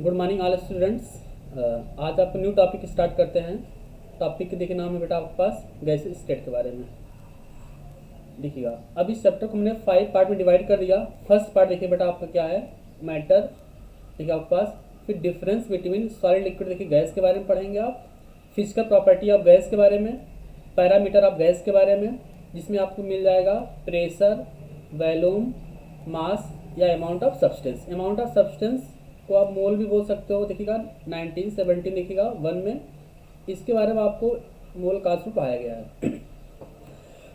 Good morning all students. आज आप new topic start करते हैं। टॉपिक देखिए नाम है बेटा आपके पास गैस स्टेट के बारे में। देखिएगा अब इस चैप्टर को हमने 5 पार्ट में डिवाइड कर दिया। फर्स्ट पार्ट देखिए बेटा आपका क्या है, मैटर। देखिए आपके पास फिर डिफरेंस बिटवीन सॉलिड लिक्विड देखिए गैस के बारे में पढ़ेंगे आप। फिजिकल प्रॉपर्टी ऑफ गैस के बारे में, पैरामीटर ऑफ गैस के बारे में, जिसमें आपको मिल जाएगा प्रेशर, वॉल्यूम, मास या amount of substance. Amount of substance को आप मोल भी बोल सकते हो। देखिएगा 1917 देखिएगा 1 में इसके बारे में आपको मोल कास्ट में पढ़ाया गया है।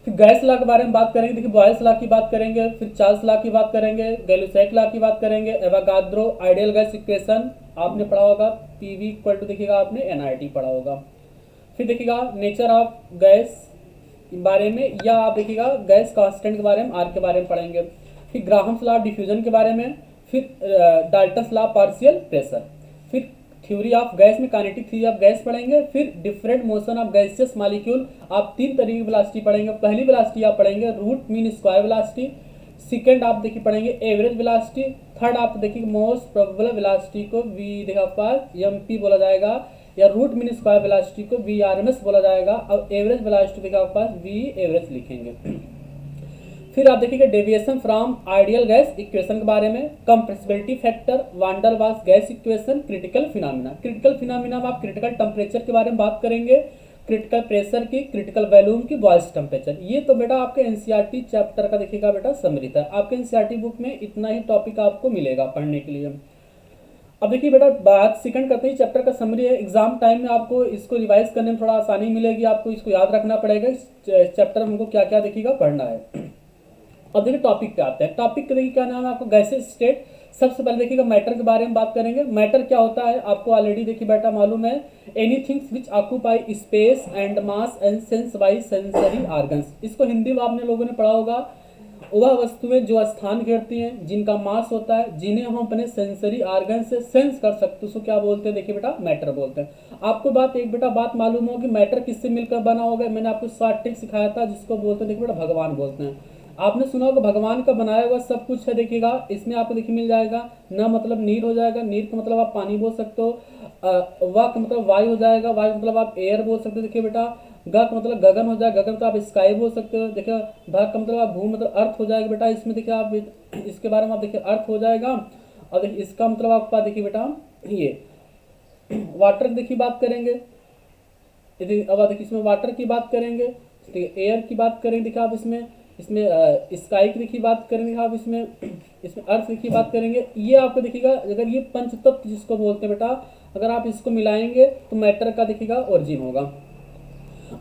फिर गैस लॉ के बारे में बात करेंगे। देखिए बॉयल्स लॉ की बात करेंगे, फिर चार्ल्स लॉ की बात करेंगे, गैलुसैक लॉ की बात करेंगे, एवोगाद्रो आइडियल गैस इक्वेशन आपने पढ़ा होगा, पीवी इक्वल टू देखिएगा आपने एनआरटी पढ़ा होगा। फिर देखिएगा नेचर ऑफ गैस के बारे में, या आप देखिएगा गैस कांस्टेंट के बारे में, आर के बारे में पढ़ेंगे। फिर ग्राहम्स लॉ ऑफ डिफ्यूजन के बारे में, फिर डाल्टन्स लॉ पार्शियल प्रेशर, फिर थ्योरी ऑफ गैस में काइनेटिक थ्योरी ऑफ गैस पढ़ेंगे। फिर different motion of gaseous molecule, आप 3 तरीके की वेलोसिटी पढ़ेंगे। पहली वेलोसिटी आप पढ़ेंगे root mean square velocity, second आप देखिए पढ़ेंगे एवरेज वेलोसिटी, थर्ड आप देखिए मोस्ट प्रोबेबल वेलोसिटी को वी देखा पास एमपी बोला जाएगा, या रूट मीन स्क्वायर वेलोसिटी को वी आरएमएस बोला जाएगा, और एवरेज वेलोसिटी देखा पास वी एवरेज लिखेंगे। फिर आप देखिएगा deviation from ideal gas equation के बारे में, compressibility factor, van der Waals gas equation, critical phenomena. Critical phenomena में आप क्रिटिकल टेम्परेचर के बारे में बात करेंगे, क्रिटिकल प्रेशर की, क्रिटिकल वॉल्यूम की, बॉयल्स टेम्परेचर। ये तो बेटा आपके एनसीईआरटी चैप्टर का देखिएगा बेटा समरी था। आपके एनसीईआरटी बुक में इतना ही टॉपिक आपको मिलेगा पढ़ने के लिए। अब देखिए बेटा बात सेकंड करते ही चैप्टर का समरी है। एग्जाम टाइम में आपको इसको रिवाइज करने में थोड़ा आसानी मिलेगी, आपको इसको याद रखना पड़ेगा इस चैप्टर में हमको क्या क्या देखिएगा पढ़ना है। अब देखिए टॉपिक पे आते हैं। टॉपिक का देखिए क्या नाम है आपको, गैसेस स्टेट। सबसे पहले देखिएगा मैटर के बारे में बात करेंगे। मैटर क्या होता है आपको ऑलरेडी देखिए बेटा मालूम है, anythings which occupy space and mass and sense by sensory organs. इसको हिंदी में आपने लोगों ने पढ़ा होगा, वह वस्तुएं जो स्थान घेरती हैं, जिनका मास होता है, जिन्हें हम अपने सेंसरी ऑर्गन से सेंस कर सकते हैं, उसको क्या बोलते हैं देखिए बेटा मैटर बोलते हैं। आपको बात एक बेटा बात मालूम हो कि मैटर किससे मिलकर बना होगा। मैंने आपको शॉर्ट ट्रिक सिखाया था जिसको बोलते हैं देखिए बेटा भगवान बोलते हैं। आपने सुना होगा भगवान का बनाया हुआ सब कुछ है। देखिएगा इसमें आपको देखिए मिल जाएगा, न मतलब नीर हो जाएगा, नीर का मतलब आप पानी बोल सकते हो, वा का मतलब वायु हो जाएगा, वायु का मतलब आप एयर बोल सकते हो। देखिए बेटा ग का मतलब गगन हो जाएगा, गगन तो आप स्काई बोल सकते हो। देखिए भ का मतलब आप भूमि मतलब अर्थ हो जाएगा बेटा। इसमें देखिए आप इसके बारे में आप देखिए अर्थ हो जाएगा। और देखिए इसका मतलब आपका देखिए बेटा ये वाटर की देखिए बात करेंगे। अब देखिए इसमें वाटर की बात करेंगे, एयर की बात करेंगे देखिए आप इसमें इसमें स्काई की देखिए बात करेंगे आप इसमें इसमें अर्थ की बात करेंगे। ये आपको देखिएगा अगर ये पंच तत्व जिसको बोलते हैं बेटा, अगर आप इसको मिलाएंगे तो मैटर का देखिएगा ओरिजिन होगा।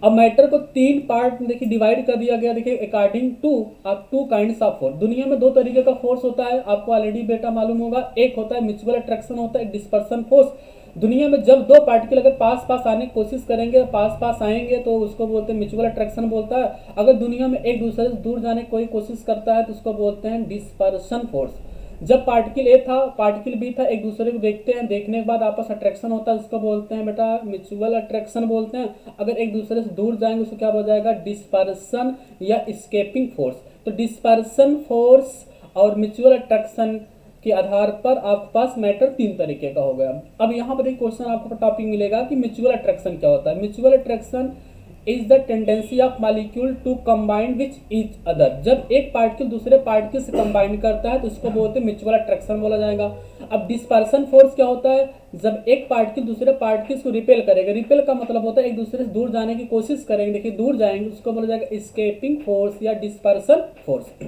अब मैटर को 3 पार्ट में देखिए डिवाइड कर दिया गया। देखिए अकॉर्डिंग टू आप 2 काइंड्स ऑफ फोर्स। दुनिया में 2 तरीके का फोर्स होता है, आपको ऑलरेडी बेटा मालूम होगा। एक होता है म्यूचुअल अट्रैक्शन, होता है एक डिस्पर्सन फोर्स। दुनिया में जब 2 पार्टिकल अगर पास पास आने की कोशिश करेंगे, पास पास आएंगे, तो उसको बोलते हैं म्यूचुअल अट्रैक्शन बोलता है। अगर दुनिया में एक दूसरे से दूर जाने की कोई कोशिश करता है तो उसको बोलते हैं डिस्पर्सन फोर्स। जब पार्टिकल ए था पार्टिकल बी था, एक दूसरे को देखते हैं, देखने के बाद आपस अट्रैक्शन होता है, उसको बोलते हैं बेटा म्यूचुअल अट्रैक्शन बोलते हैं। अगर एक दूसरे से दूर जाएंगे उसको क्या बोला जाएगा, डिस्पर्सन या स्केपिंग फोर्स। तो डिस्पर्सन फोर्स और म्यूचुअल अट्रैक्शन के आधार पर आपके पास मैटर 3 तरीके का हो गया। अब यहाँ पर एक क्वेश्चन आपको टॉपिक मिलेगा कि म्यूचुअल अट्रैक्शन क्या होता है। Mutual attraction is the tendency of molecule to combine with each other. जब एक पार्टिकल दूसरे पार्टिकल से कंबाइन करता है तो उसको बोलते हैं म्यूचुअल अट्रैक्शन बोला जाएगा। अब डिस्पर्सन फोर्स क्या होता है, जब एक पार्टिकल दूसरे पार्टिकल को रिपेल करेगा। रिपेल का मतलब होता है एक दूसरे से दूर जाने की कोशिश करेंगे, देखिए दूर जाएंगे, उसको बोला जाएगा एस्केपिंग फोर्स या डिस्पर्सन फोर्स।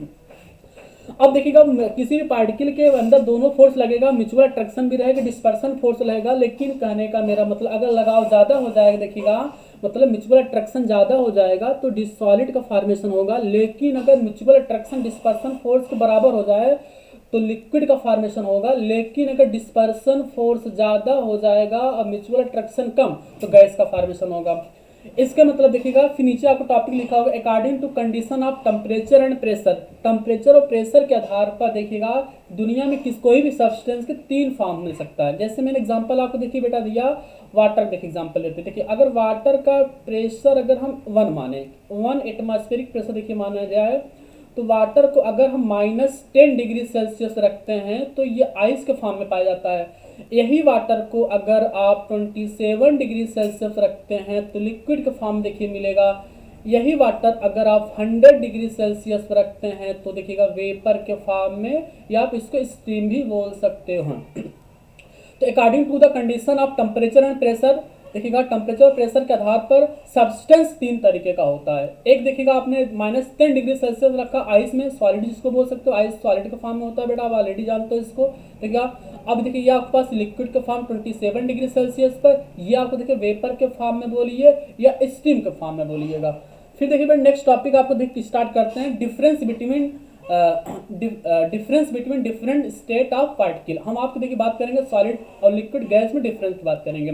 अब देखिएगा किसी भी पार्टिकल के अंदर दोनों फोर्स लगेगा, म्यूचुअल अट्रैक्शन भी रहेगा, डिस्पर्सन फोर्स रहेगा। लेकिन कहने का मेरा मतलब अगर लगाव ज्यादा हो जाएगा, देखिएगा मतलब म्यूचुअल अट्रैक्शन ज्यादा हो जाएगा तो सॉलिड का फॉर्मेशन होगा। लेकिन अगर म्यूचुअल अट्रैक्शन डिस्पर्सन फोर्स के बराबर हो जाए तो लिक्विड का फॉर्मेशन होगा। लेकिन अगर डिस्पर्सन फोर्स ज्यादा हो जाएगा और म्यूचुअल अट्रैक्शन कम तो गैस का फॉर्मेशन होगा। इसका मतलब देखिएगा फिर नीचे आपको टॉपिक लिखा होगा according to condition of temperature and pressure. Temperature और प्रेशर के आधार पर देखिएगा दुनिया में कोई भी सब्सटेंस के 3 फॉर्म मिल सकता है। जैसे मैंने एग्जांपल आपको देखिए बेटा दिया, वाटर देखिए एग्जांपल लेते हैं। देखिए अगर वाटर का प्रेशर अगर हम 1 माने, 1 एटमॉस्फेरिक प्रेशर देखिए माना जाए, तो वाटर को अगर हम -10 डिग्री सेल्सियस रखते हैं तो ये आइस के फॉर्म में पाया जाता है। यही वाटर को अगर आप 27 डिग्री सेल्सियस रखते हैं तो लिक्विड के फॉर्म देखिए मिलेगा। यही वाटर अगर आप 100 डिग्री सेल्सियस रखते हैं तो देखिएगा वेपर के फॉर्म में, या आप इसको स्टीम भी बोल सकते हो। तो according to the condition of temperature and pressure, देखिएगा टेम्परेचर और प्रेशर के आधार पर सब्सटेंस 3 तरीके का होता है। एक देखिएगा आपने -10 डिग्री सेल्सियस रखा आइस में, सॉलिड जिसको बोल सकते हो, आइस सॉलिड के फॉर्म में होता है बेटा, आप ऑलरेडी जानते हो इसको। देखिएगा अब देखिए ये आपके पास लिक्विड के फॉर्म 27 डिग्री सेल्सियस पर, ये आपको देखिए वेपर के फॉर्म में बोलिए या स्टीम के फॉर्म में बोलिएगा। फिर देखिए भाई नेक्स्ट टॉपिक आपको देख के स्टार्ट करते हैं, difference between different state of particle. हम आपको देखिए बात करेंगे सॉलिड और लिक्विड गैस में डिफरेंस की बात करेंगे।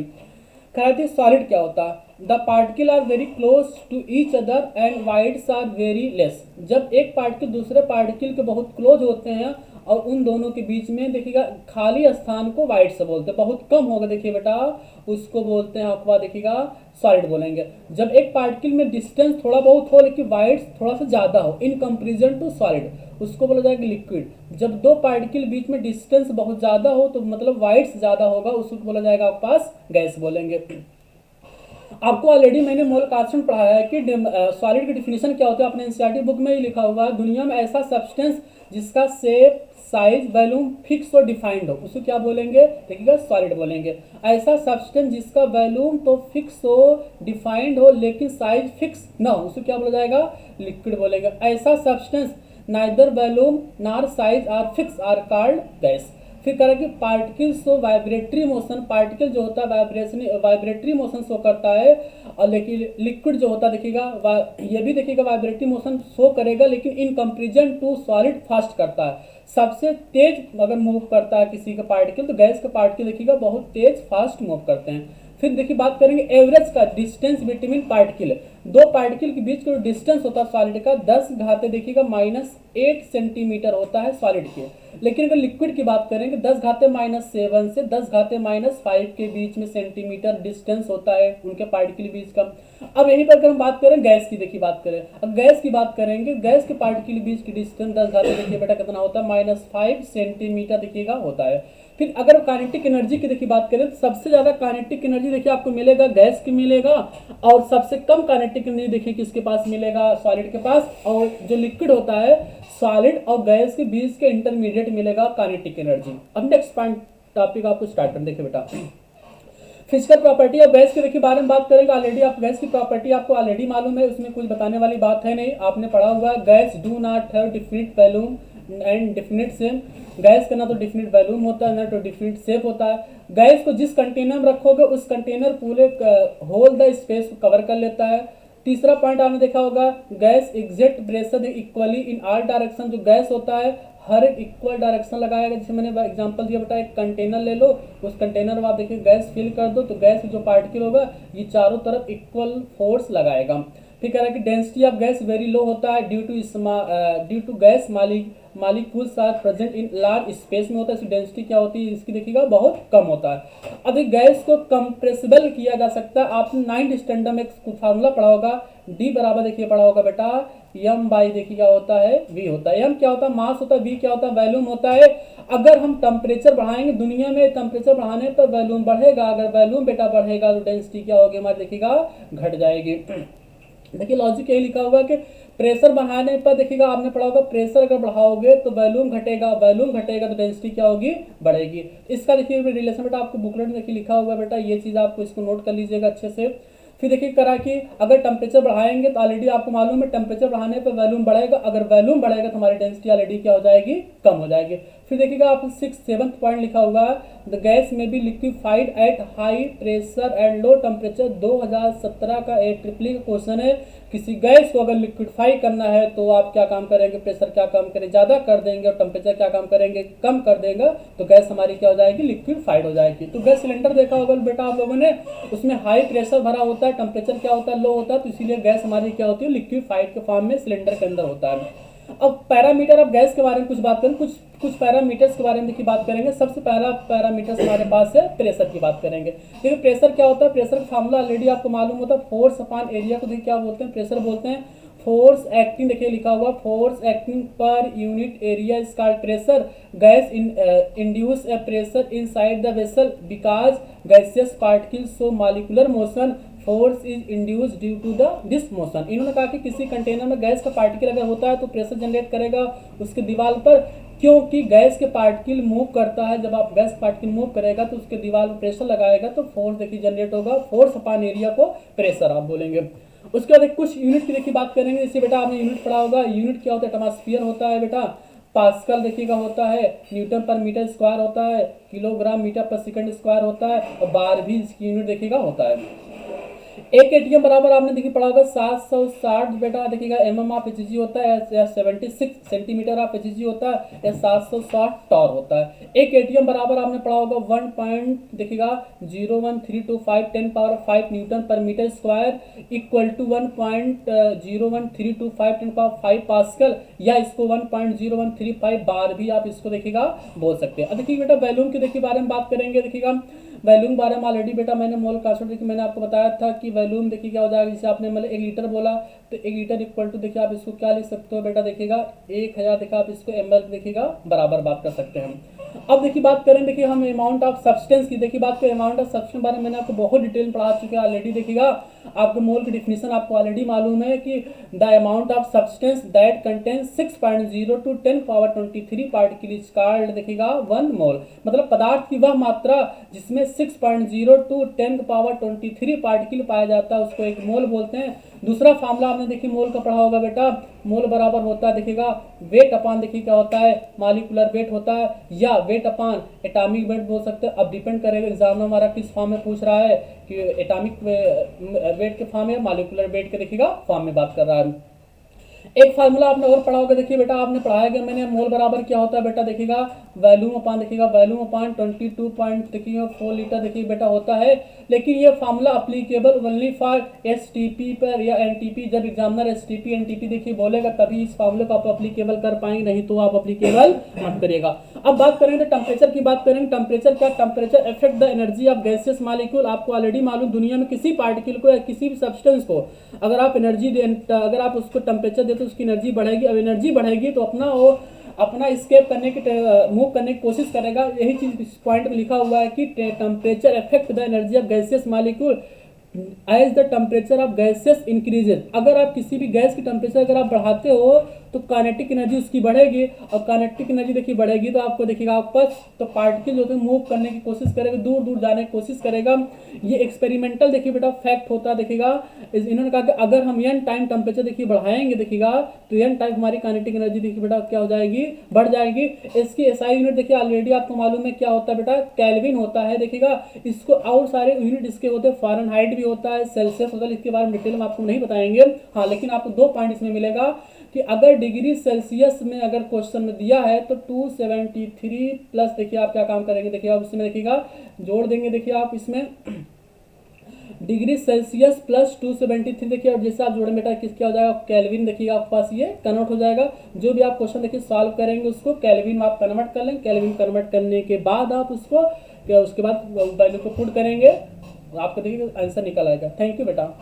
कहते हैं सॉलिड क्या होता है, the particle are very close to each other and voids are very less. जब एक पार्टिकल दूसरे पार्टिकल के बहुत क्लोज होते हैं और उन दोनों के बीच में देखिएगा खाली स्थान को वाइड से बोलते हैं, बहुत कम होगा देखिए बेटा, उसको बोलते हैं आपका देखिएगा सॉलिड बोलेंगे। जब एक पार्टिकल में डिस्टेंस थोड़ा बहुत हो लेकिन वाइड थोड़ा सा ज़्यादा हो इन कंपेरिजन टू सॉलिड, उसको बोला जाएगा लिक्विड। जब दो पार्टिकल बीच में डिस्टेंस बहुत ज़्यादा हो तो मतलब वाइड ज़्यादा होगा, उसको बोला जाएगा आपके पास गैस बोलेंगे। आपको ऑलरेडी मैंने मोल कॉन्स्टेंट पढ़ाया है कि सॉलिड की डिफिनेशन क्या होता है, अपने एनसीईआरटी बुक में ही लिखा हुआ है, दुनिया में ऐसा सब्सटेंस जिसका शेप साइज वॉल्यूम फिक्स और डिफाइंड हो उसको क्या बोलेंगे, देखिएगा सॉलिड बोलेंगे। ऐसा सब्सटेंस जिसका वॉल्यूम तो फिक्स हो डिफाइंड हो लेकिन साइज फिक्स ना हो उसको क्या बोला जाएगा, लिक्विड बोलेंगे। ऐसा substance neither volume nor size are fix are called gas. फिर कह रहा है कि पार्टिकल्स तो वाइब्रेटरी मोशन, पार्टिकल जो होता है वाइब्रेटरी मोशन शो करता है, और लेकिन लिक्विड जो होता है देखिएगा ये भी देखिएगा वाइब्रेटरी मोशन शो करेगा लेकिन in comparison to solid fast करता है। सबसे तेज अगर मूव करता है किसी का पार्टिकल तो गैस का पार्टिकल देखिएगा बहुत तेज फास्ट मूव करते हैं। फिर देखिए बात करेंगे एवरेज का, डिस्टेंस बिटवीन पार्टिकल, दो पार्टिकल के बीच का जो डिस्टेंस होता है सॉलिड का 10 घाते देखिएगा -8 सेंटीमीटर होता है सॉलिड के। लेकिन अगर लिक्विड की बात करेंगे 10 घाते -7 से 10 घाते -5 के बीच में सेंटीमीटर डिस्टेंस होता है उनके पार्टिकल के बीच का। अब यहीं पर अगर हम बात करें गैस की, देखिए बात करें अब गैस की बात करेंगे, गैस के पार्टिकल के बीच की डिस्टेंस 10 घाते देखिए बेटा कितना होता है -5 सेंटीमीटर देखिएगा होता है। फिर अगर काइनेटिक एनर्जी की देखिए बात करें तो सबसे ज्यादा काइनेटिक एनर्जी देखिए आपको मिलेगा गैस की मिलेगा, और सबसे कम काइनेटिक एनर्जी देखिए किसके पास मिलेगा, सॉलिड के पास। और जो लिक्विड होता है सॉलिड और गैस के बीच के इंटरमीडिएट मिलेगा काइनेटिक एनर्जी। अब नेक्स्ट पॉइंट टॉपिक आपको स्टार्ट कर देखिए बेटा, फिजिकल प्रॉपर्टी ऑफ गैस के देखिए बारे में बात करेंगे। ऑलरेडी आप गैस की प्रॉपर्टी आपको ऑलरेडी मालूम है, उसमें कुछ बताने वाली बात है नहीं, आपने पढ़ा हुआ है। Gas do not have definite volume and definite shape, gas का ना तो डिफिनिट वॉल्यूम होता है ना तो डिफिनिट शेप होता है। गैस को जिस कंटेनर में रखोगे उस कंटेनर पूरे होल द स्पेस को कवर कर लेता है। तीसरा पॉइंट आपने देखा होगा gas exact pressure equally in all direction, जो गैस होता है हर एक इक्वल डायरेक्शन लगाएगा। जैसे मैंने एग्जांपल दिया बेटा, एक कंटेनर ले लो, उस कंटेनर में आप देखिए गैस फिल कर दो तो गैस जो पार्टिकल होगा ये चारों तरफ इक्वल फोर्स लगाएगा। फिर कह रहा है कि density of gas very low होता है due to gas molecules are present in large space में होता है, इसकी डेंसिटी क्या होती है इसकी देखिएगा बहुत कम होता है। अब गैस को कंप्रेसिबल किया जा सकता है। आपने 9th स्टैंडर्ड में एक फार्मूला पढ़ा होगा, D बराबर देखिए पढ़ा होगा बेटा M बाई देखिए क्या होता है V होता है। M क्या होता है, मास होता है, V क्या होता है, वॉल्यूम होता है। अगर हम टेम्परेचर बढ़ाएंगे दुनिया में, टेम्परेचर बढ़ाने पर वॉल्यूम बढ़ेगा, अगर वॉल्यूम बेटा बढ़ेगा तो डेंसिटी क्या होगी हमारी देखिएगा घट जाएगी। देखिए लॉजिक यही लिखा हुआ कि प्रेशर बढ़ाने पर देखिएगा आपने पढ़ा होगा प्रेशर अगर बढ़ाओगे तो वॉल्यूम घटेगा, वॉल्यूम घटेगा तो डेंसिटी क्या होगी बढ़ेगी। इसका देखिए रिलेशन बेटा आपको बुकलेट में देखिए लिखा हुआ है बेटा, ये चीज़ आपको इसको नोट कर लीजिएगा अच्छे से। फिर देखिए करा कि अगर टेम्परेचर बढ़ाएंगे तो ऑलरेडी आपको मालूम है टेम्परेचर बढ़ाने पर वॉल्यूम बढ़ेगा, अगर वॉल्यूम बढ़ेगा तो हमारी डेंसिटी ऑलरेडी क्या हो जाएगी, कम हो जाएगी। फिर देखिएगा आप 7th पॉइंट लिखा हुआ है द गैस में B liquefied at high pressure and low temperature. 2017 का एक ट्रिपली का क्वेश्चन है, किसी गैस को अगर लिक्विफाई करना है तो आप क्या काम करेंगे, प्रेशर क्या काम करें ज़्यादा कर देंगे और टेम्परेचर क्या काम करेंगे कम कर देगा, तो गैस हमारी क्या हो जाएगी लिक्विफाइड हो जाएगी। तो गैस सिलेंडर देखा होगा बेटा आप लोगों ने, उसमें हाई प्रेशर भरा होता है, टेम्परेचर क्या होता है लो होता है, तो इसीलिए गैस हमारी क्या होती है लिक्विफाइड के फॉर्म में सिलेंडर के अंदर होता है। अब पैरामीटर ऑफ गैस के बारे में कुछ बात करें, कुछ पैरामीटर्स के बारे में देखिए बात करेंगे। सबसे पहला पैरामीटर्स हमारे पास है प्रेशर की बात करेंगे। देखिए प्रेशर क्या होता है, प्रेशर का फार्मूला ऑलरेडी आपको मालूम होता है, फोर्स अपॉन एरिया को देखिए क्या बोलते हैं, प्रेशर बोलते हैं। फोर्स एक्टिंग, देखिए लिखा हुआ फोर्स एक्टिंग पर unit area is called pressure. Gas induce a pressure inside the vessel because gaseous particle so molecular motion force is induce due to the this motion. इन्होंने कहा कि किसी कंटेनर में gas का पार्टिकल अगर होता है तो प्रेशर जनरेट करेगा उसके दीवार पर, क्योंकि गैस के पार्टिकल मूव करता है। जब आप गैस पार्टिकल मूव करेगा तो उसके दीवार पर प्रेशर लगाएगा तो फोर्स देखिए जनरेट होगा, फोर्स अपॉन एरिया को प्रेशर आप बोलेंगे। उसके बाद कुछ यूनिट की देखिए बात करेंगे। जैसे बेटा आपने यूनिट पढ़ा होगा, यूनिट क्या होता है, एटमॉस्फेयर होता है बेटा, पास्कल देखिएगा होता है, न्यूटन पर मीटर स्क्वायर होता है, किलोग्राम मीटर पर सेकंड स्क्वायर होता है, और बार भी इसकी यूनिट देखिएगा होता है। एक एटीएम बराबर आपने देखिए पढ़ा होगा 760 बेटा देखिएगा mm ऑफ एचजी होता है, या 76 सेंटीमीटर ऑफ एचजी होता है, या 760 टॉर होता है। एक एटीएम बराबर आपने पढ़ा होगा 1 पॉइंट देखिएगा 01325 10 power 5 newton per metre square equal to 1.01325 10 power 5 pascal, या इसको 1.0135 बार भी आप इसको देखिएगा बोल सकते हैं। अब देखिए बेटा वैल्यूम के देखिए बारे में बात करेंगे। देखिएगा वैल्यूम बारे में ऑलरेडी बेटा मैंने मोल कॉन्सेप्ट देखिए मैंने आपको बताया था कि वैल्यूम देखिए क्या हो जाएगा। जैसे आपने मतलब 1 लीटर बोला तो 1 लीटर इक्वल टू देखिए आप इसको क्या लिख सकते हो बेटा, देखिएगा 1000 देखिए आप इसको ml देखिएगा बराबर बात कर सकते हैं। अब देखिए बात करें देखिए हम अमाउंट ऑफ सब्सटेंस की, देखिए बात करें अमाउंट ऑफ सब्सटेंस बारे में मैंने आपको बहुत डिटेल में पढ़ा चुके हैं ऑलरेडी। देखिएगा आपको मोल की डिफिनेशन आपको ऑलरेडी मालूम है कि the amount of substance that contain 6.0 to 10 power 23 particle is called देखिएगा 1 मोल। मतलब पदार्थ की वह मात्रा जिसमें 6.0 to 10 पावर 23 पार्टिकल पाया जाता है उसको एक मोल बोलते हैं। दूसरा फार्मूला आपने देखिए मोल का पढ़ा होगा बेटा, मोल बराबर होता है देखिएगा वेट अपान देखिए क्या होता है मॉलिक्यूलर वेट होता है, या वेट अपान एटॉमिक वेट बोल सकते हैं। अब डिपेंड करेगा एग्जाम में हमारा किस फॉर्म में पूछ रहा है कि एटॉमिक वेट के फॉर्म में मॉलिक्यूलर वेट के देखिएगा फॉर्म में बात कर रहा है। एक फार्मूला आपने और पढ़ा होगा, देखिए बेटा आपने पढ़ाया गया मैंने, मोल बराबर क्या होता है बेटा देखिएगा वैल्यूम अपान देखिएगा वैल्यूम अपान 22.4 लीटर देखिए बेटा होता है। लेकिन ये formula applicable only for STP पर या एनटीपी। जब एग्जामिनर एसटीपी एनटीपी देखिए बोलेगा तभी इस फार्मूले को आप अप्लीकेबल कर पाएंगे, नहीं तो आप अप्लीकेबल मत करिएगा। अब बात करेंगे टेम्परेचर की बात करेंगे। टेम्परेचर क्या, temperature affect the energy of gaseous molecule. आपको ऑलरेडी मालूम दुनिया में किसी पार्टिकल को या किसी भी सब्सटेंस को अगर आप एनर्जी अगर आप उसको टेम्परेचर देते तो उसकी एनर्जी बढ़ेगी। अब एनर्जी बढ़ेगी तो अपना स्केप करने की मूव करने की कोशिश करेगा। यही चीज इस पॉइंट में लिखा हुआ है कि temperature affect the energy of gaseous molecule as the temperature of gases increases. अगर आप किसी भी गैस की टेम्परेचर अगर आप बढ़ाते हो तो काइनेटिक एनर्जी उसकी बढ़ेगी, और काइनेटिक एनर्जी देखिए बढ़ेगी तो आपको देखिएगा आपका तो पार्टिकल जो है मूव करने की कोशिश करेगा, दूर दूर जाने की कोशिश करेगा। ये एक्सपेरिमेंटल देखिए बेटा फैक्ट होता है। देखिएगा इन्होंने कहा कि अगर हम एन टाइम टेम्परेचर देखिए बढ़ाएंगे देखिएगा तो एन टाइम हमारी काइनेटिक एनर्जी देखिए बेटा क्या हो जाएगी, बढ़ जाएगी। इसकी एसआई यूनिट देखिए ऑलरेडी आपको मालूम है क्या होता है बेटा, केल्विन होता है। देखिएगा इसको और सारे यूनिट इसके होते हैं, फ़ारेनहाइट भी होता है, सेल्सियस होता है। इसके बारे में डिटेल में आपको नहीं बताएंगे। हाँ लेकिन आपको 2 पॉइंट इसमें मिलेगा कि अगर डिग्री सेल्सियस में अगर क्वेश्चन में दिया है तो 273 प्लस देखिए आप क्या काम करेंगे, देखिए आप इसमें देखिएगा जोड़ देंगे। देखिए आप इसमें डिग्री सेल्सियस प्लस 273 देखिए, और जैसे आप जोड़ेंगे बेटा किस क्या हो जाएगा केल्विन देखिएगा आपके पास ये कन्वर्ट हो जाएगा। जो भी आप क्वेश्चन देखिए सॉल्व करेंगे उसको केल्विन में आप कन्वर्ट कर लेंगे। केल्विन कन्वर्ट करने के बाद आप उसको उसके बाद वैल्यू को पुट करेंगे, आपको देखिए आंसर निकल आएगा। थैंक यू बेटा।